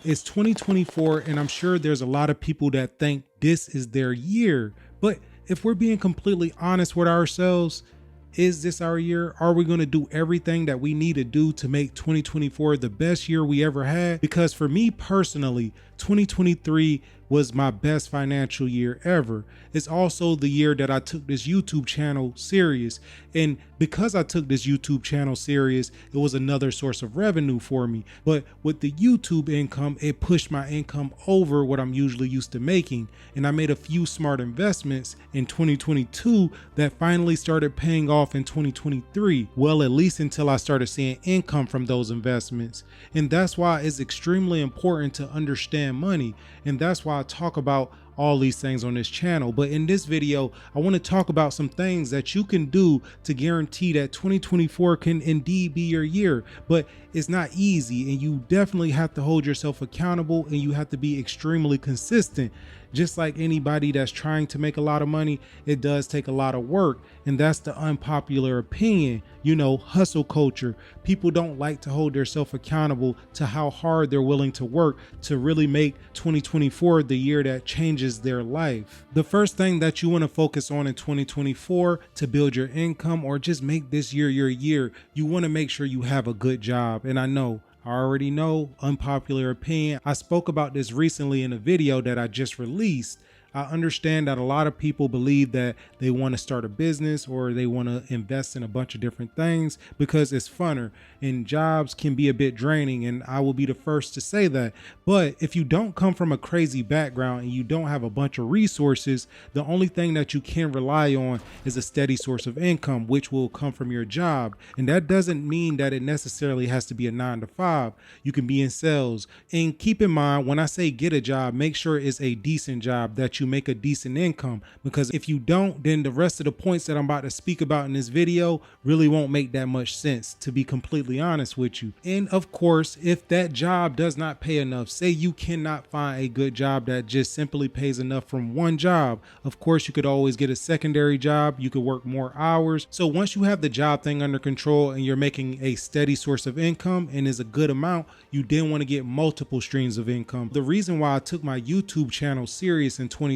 It's 2024, and I'm sure there's a lot of people that think this is their year. But if we're being completely honest with ourselves, is this our year? Are we going to do everything that we need to do to make 2024 the best year we ever had? Because for me personally, 2023 was my best financial year ever. It's also the year that I took this YouTube channel serious. And because I took this YouTube channel serious, it was another source of revenue for me. But with the YouTube income, it pushed my income over what I'm usually used to making. And I made a few smart investments in 2022 that finally started paying off in 2023. Well, at least until I started seeing income from those investments. And that's why it's extremely important to understand money. And that's why I talk about all these things on this channel. But in this video, I want to talk about some things that you can do to guarantee that 2024 can indeed be your year. But it's not easy, and you definitely have to hold yourself accountable, and you have to be extremely consistent. Just like anybody that's trying to make a lot of money, it does take a lot of work. And that's the unpopular opinion, hustle culture. People don't like to hold themselves accountable to how hard they're willing to work to really make 2024 the year that changes their life. The first thing that you want to focus on in 2024 to build your income or just make this year your year, you want to make sure you have a good job. And I already know, unpopular opinion. I spoke about this recently in a video that I just released. I understand that a lot of people believe that they want to start a business or they want to invest in a bunch of different things because it's funner, and jobs can be a bit draining, and I will be the first to say that. But if you don't come from a crazy background and you don't have a bunch of resources, the only thing that you can rely on is a steady source of income, which will come from your job. And that doesn't mean that it necessarily has to be a 9 to 5. You can be in sales. And keep in mind, when I say get a job, make sure it's a decent job that you make a decent income, because if you don't, then the rest of the points that I'm about to speak about in this video really won't make that much sense, to be completely honest with you. And of course, if that job does not pay enough, say you cannot find a good job that just simply pays enough from one job, of course you could always get a secondary job. You could work more hours. So once you have the job thing under control and you're making a steady source of income and is a good amount, you then want to get multiple streams of income. The reason why I took my YouTube channel serious in 2023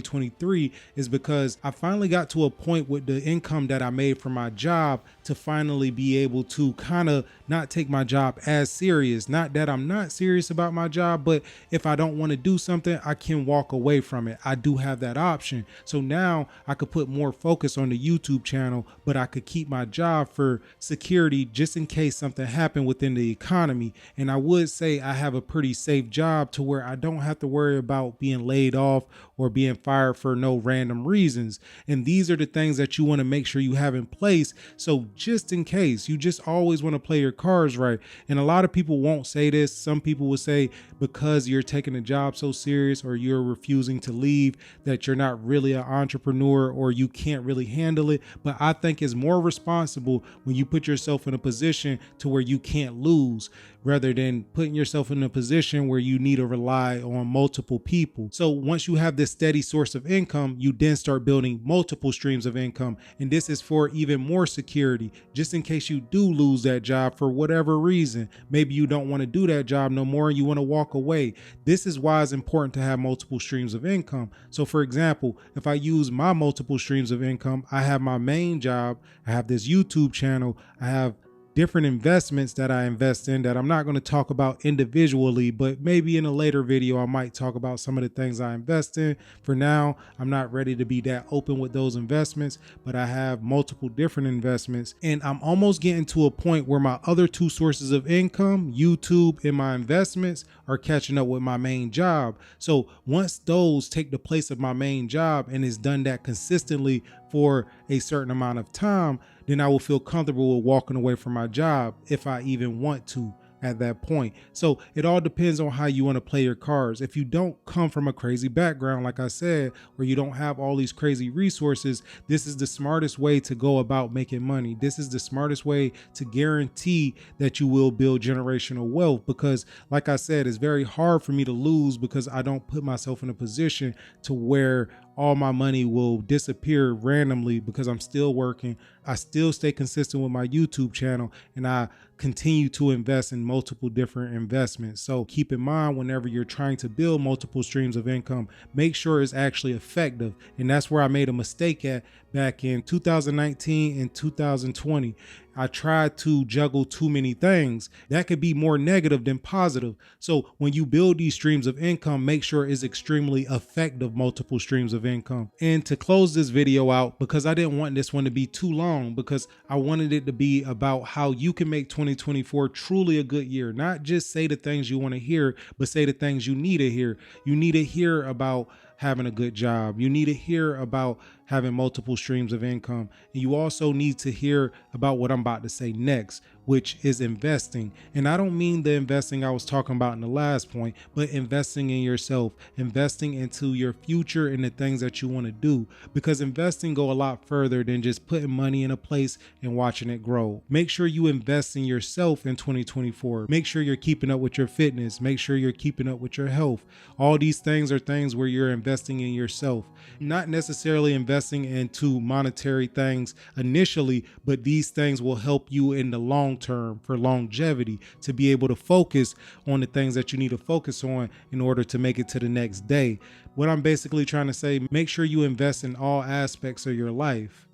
is because I finally got to a point with the income that I made from my job to finally be able to kind of not take my job as serious. Not that I'm not serious about my job, but if I don't want to do something, I can walk away from it. I do have that option. So now I could put more focus on the YouTube channel, but I could keep my job for security just in case something happened within the economy. And I would say I have a pretty safe job to where I don't have to worry about being laid off or being fired for no random reasons. And these are the things that you want to make sure you have in place. So just in case, you just always want to play your cards right. And a lot of people won't say this. Some people will say because you're taking a job so serious or you're refusing to leave that you're not really an entrepreneur or you can't really handle it. But I think it's more responsible when you put yourself in a position to where you can't lose, rather than putting yourself in a position where you need to rely on multiple people. So once you have this steady source of income, you then start building multiple streams of income. And this is for even more security, just in case you do lose that job for whatever reason. Maybe you don't want to do that job no more and you want to walk away. This is why it's important to have multiple streams of income. So for example, if I use my multiple streams of income, I have my main job, I have this YouTube channel, I have different investments that I invest in that I'm not going to talk about individually, but maybe in a later video I might talk about some of the things I invest in. For now, I'm not ready to be that open with those investments, but I have multiple different investments, and I'm almost getting to a point where my other two sources of income, YouTube and my investments, are catching up with my main job. So once those take the place of my main job and it's done that consistently for a certain amount of time, then I will feel comfortable with walking away from my job if I even want to at that point. So it all depends on how you want to play your cards. If you don't come from a crazy background, like I said, or you don't have all these crazy resources, this is the smartest way to go about making money. This is the smartest way to guarantee that you will build generational wealth, because like I said, it's very hard for me to lose because I don't put myself in a position to where all my money will disappear randomly because I'm still working. I still stay consistent with my YouTube channel, and I continue to invest in multiple different investments. So keep in mind, whenever you're trying to build multiple streams of income, make sure it's actually effective. And that's where I made a mistake at back in 2019 and 2020. I tried to juggle too many things. That could be more negative than positive. So when you build these streams of income, make sure it's extremely effective multiple streams of income. And to close this video out, because I didn't want this one to be too long, because I wanted it to be about how you can make 2024 truly a good year. Not just say the things you want to hear, but say the things you need to hear. You need to hear about having a good job. You need to hear about having multiple streams of income. And you also need to hear about what I'm about to say next, which is investing. And I don't mean the investing I was talking about in the last point, but investing in yourself, investing into your future and the things that you want to do, because investing go a lot further than just putting money in a place and watching it grow. Make sure you invest in yourself in 2024. Make sure you're keeping up with your fitness. Make sure you're keeping up with your health. All these things are things where you're investing in yourself, not necessarily investing into monetary things initially, but these things will help you in the long term for longevity, to be able to focus on the things that you need to focus on in order to make it to the next day. What I'm basically trying to say, make sure you invest in all aspects of your life.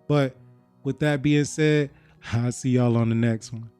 But with that being said, I'll see y'all on the next one.